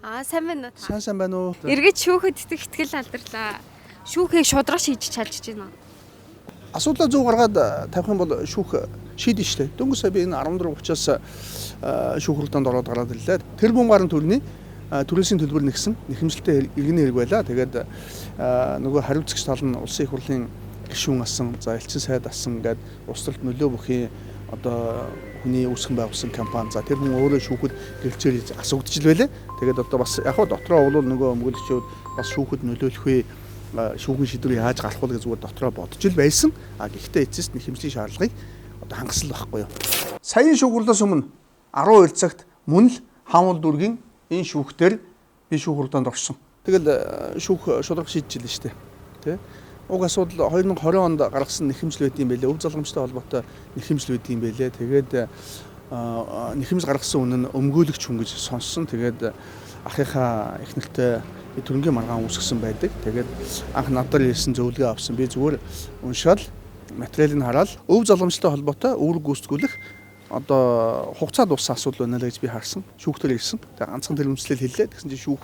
Сайн байна уу та? Сайн байна уу? Эргэж шүүхэд итгэл алдарлаа. Шүүхийг шудраг шийдэж чадчих байна уу? Асуудлаа зөв гаргаад тавих юм бол шүүх шийдэн штэ. Дөнгөж сая би энэ 14:30-аас шүүх хурданд ороод гараад ирлээ. Тэр бун гарын төрний түрээсийн төлбөр нэгсэн нэхэмжлэлтэй иргэний хэрэг байлаа. Тэгээд нөгөө хариуцагч тал нь улсын их хурлын гишүүн асан, за элчин сайд асан гээд усталт нөлөө бүхий одоо хүний үүсгэн байгуулсан компани. За тэр хүн өөрөө шүүхэд гэлжээр асуудж ил байлаа. Тэгээд одоо бас яг хаа дотроо бол нөгөө өмгөөлөгчүүд бас шүүхэд нөлөөлөх вэ? Шүүхийн шийдвэрийг яаж гаргах вэ гэж зүгээр дотроо бодож ил байсан. Гэхдээ эцэст нэг хэмжлийн шаардлагыг одоо хангасан л байхгүй юу. Саяын шүүхрлээс өмнө 12 цагт мөн л хаамуул дүүргийн энэ шүүхтэр би шүүх хурданд орсон. Тэгэл шүүх шударга шийдчихлээ шүү дээ. Тэ? Уг асуудал 2020 онд гаргасан нэхэмжил байд юм байлээ. Өв залгамжтай холбоотой нэхэмжил байд юм байлээ. Тэгээд нэхэмж гаргасан үнэ нь өмгөөлөгч хүн гэж сонссон. Тэгээд ахыхаа их нэртэй төрөнгийн маргаан үүсгэсэн байдаг. Тэгээд анх надад ирсэн зөвлөгөө авсан. Би зүгээр уншаал материалыг хараад өв залгамжтай холбоотой үүрэг гүйцэтгүүлэх одоо хугацаа дууссан асуудал байна л гэж би харсан. Шүүхтэр ирсэн. Тэгээ ганцхан тэр үндэслэл хэллээ. Тэгсэн чинь шүүх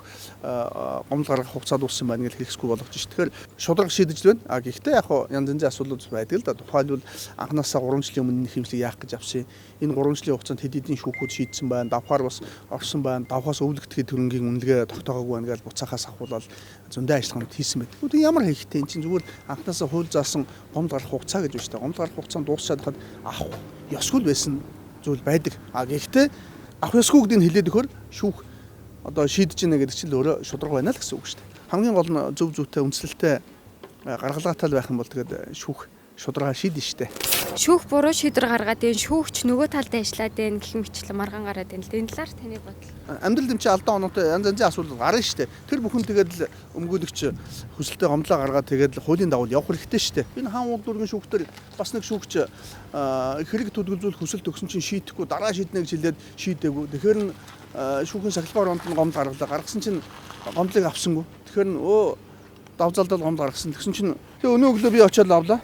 гомдол гаргах хугацаа дууссан байна гэж хэлэхгүй болгож ш. Тэгэхээр шудраг шийдэж байна. Гэхдээ яг хоо янз янзын асуудлууд байдаг л да. Тухайлбал анхнаасаа 3 жилийн өмнө нэхэмжлэг яах гэж авсан. Энэ 3 жилийн хугацаанд хэд хэдийн шүүхүүд шийдсэн байна. Давхаар бас орсон байна. Давхаас өвлөгдөхөд төрөнгийн үнэлгээ тогтоогоогүй байна гэж буцаахаас ахуулаад зөндөө ажиллагаанууд хийсэн байдаг. Тэгвэл ямар хэрэгтэй энэ чинь зүгээр анхнаасаа хууль заасан гомдол гаргах хугацаа гэж байна шүү дээ. Гомдол гаргах хугацаанд дуусчаад хахад авах ёсгүй байсан зүйл байдаг. Гэхдээ авах ёсгүй гэдгийг хэлээд өгөхөр шүүх одоо шийдэж гинэ гэдэг чинь өөрөө шударга байна л гэсэн үг шүү дээ. Хамгийн гол нь зөв зүйтэй үндэслэлтэй гаргалгаатай байх юм бол тэгээд шүүх шударгаа шийдэн штэ. Шүүх буруу шийдвэр гаргаад энэ шүүгч нөгөө талд ажиллаад байна гэх мэтлэн маргаан гараад байна л да. Энэ талаар таны бодол. Амьдрал дэмжээ алдаа оноотой янз янзын асуудал гарна штэ. Тэр бүхэн тэгээд өмгөөлөгч хүсэлтэд гомдлоо гаргаад тэгээд хуулийн дагуу явах хэрэгтэй штэ. Энэ хаан уул дүүргийн шүүхтэр бас нэг шүүгч хэрэг төлөвлөжүүлэх хүсэлт өгсөн чинь шийдэхгүй дараа шийднэ гэж хэлээд шийдээгүй. Тэгэхээр нь шүүхийн сахилгаар онд нь гомдол гаргалаа. Гаргасан чинь гомдлыг авсангүй. Тэгэхээр нь давзалдал гомдол гаргасан. Тэгсэн чинь тэгээ өнөө өглөө би очиад авлаа.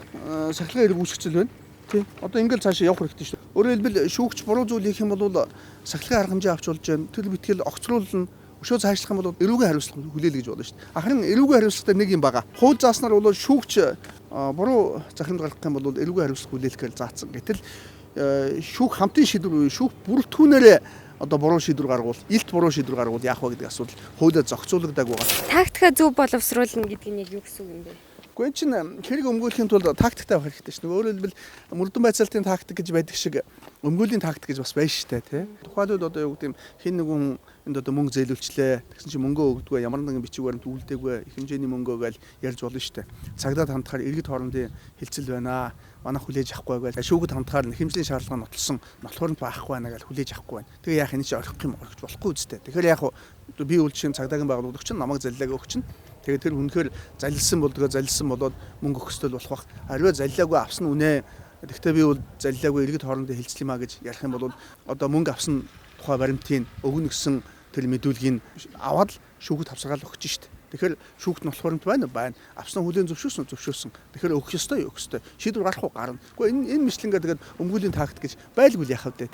Сахилгын хэрэг үүсгэжэл байна. Тийм. Одоо ингээл цаашаа явах хэрэгтэй шүү дээ. Өөрөөр хэлбэл шүүгч буруу зүйл хийх юм бол сахилгын арга хэмжээ авч болж байна. Тэр битгэл огцруулна. Өшөө цаашлах юм бол эрүүгийн хариуцлага хүлээл гэж болно шүү дээ. Харин эрүүгийн хариуцлагатай нэг юм байгаа. Хууль зааснаар бол шүүгч буруу захирамж гаргах юм бол эрүүгийн хариуцлага хүлээх гэж заасан. Гэтэл шүүх хамтын шийдвэр буюу шүүх бүрэлдэхүүнээрээ одоо буруу шийдвэр гаргавал, илт буруу шийдвэр гаргавал яах вэ гэдэг асуудал хуулиар зохицуулагдаагүй байна. Тактика зөв боловсруулна гэдэг нь яг юу гэсэн үг юм бэ? Гэхдээ чинь хэрэг өмгөөлөхийн тулд тактиктай байх хэрэгтэй шүү дээ. Өөрөөр хэлбэл мөрдөн байцаалтын тактик гэж байдаг шиг өмгөөлийн тактик гэж бас байна шүү дээ, тий. Тухайлбал одоо юу гэдэг юм хин нэгэн энд одоо мөнгө зээлүүлчлээ. Тэгсэн чинь мөнгөө өгдөггүй ямар нэгэн бичгээр нь үлдээгүй их хэмжээний мөнгөө гэж ярьж болно шүү дээ. Цагдаад хандахаар иргэд хоорондын хилцэл байна. Манайх хүлээж авахгүй гэж шүүгд хандахаар нэхэмжлийн шаардлага нотлсон нотлохоор нь байхгүй байна гэж хүлээж авахгүй байна. Тэгээ яах энэ чинь орхих юм орхиж болохгүй үстэй. Тэгэхээр яг би үл чинь цагдаагийн байгууллагч чинь намайг залилааг өгч чинь тэгээд тэр үнэхээр залилсан болоод мөнгө өгөхсдөл болох бах. Ариваа залилаагүй авсан үнэ. Гэхдээ би бол залилаагүй иргэд хоорондын хилцэл юм а гэж ярих юм бол одоо мөнгө авсан тухай баримтын өгнө гэсэн тэр мэдүүлгийг аваад шүүгд тавсаргаал өгч шít. Тэгэхээр шүүгт нь болохоор байна. Авсан хүлээн зөвшөөрсөн. Тэгэхээр өгөх ёстой. Шийдвэр гарах уу гарна. Гэхдээ энэ мэтлэнгээ тэгээд өмгөөлийн тактик гэж байлгүй яах вэ?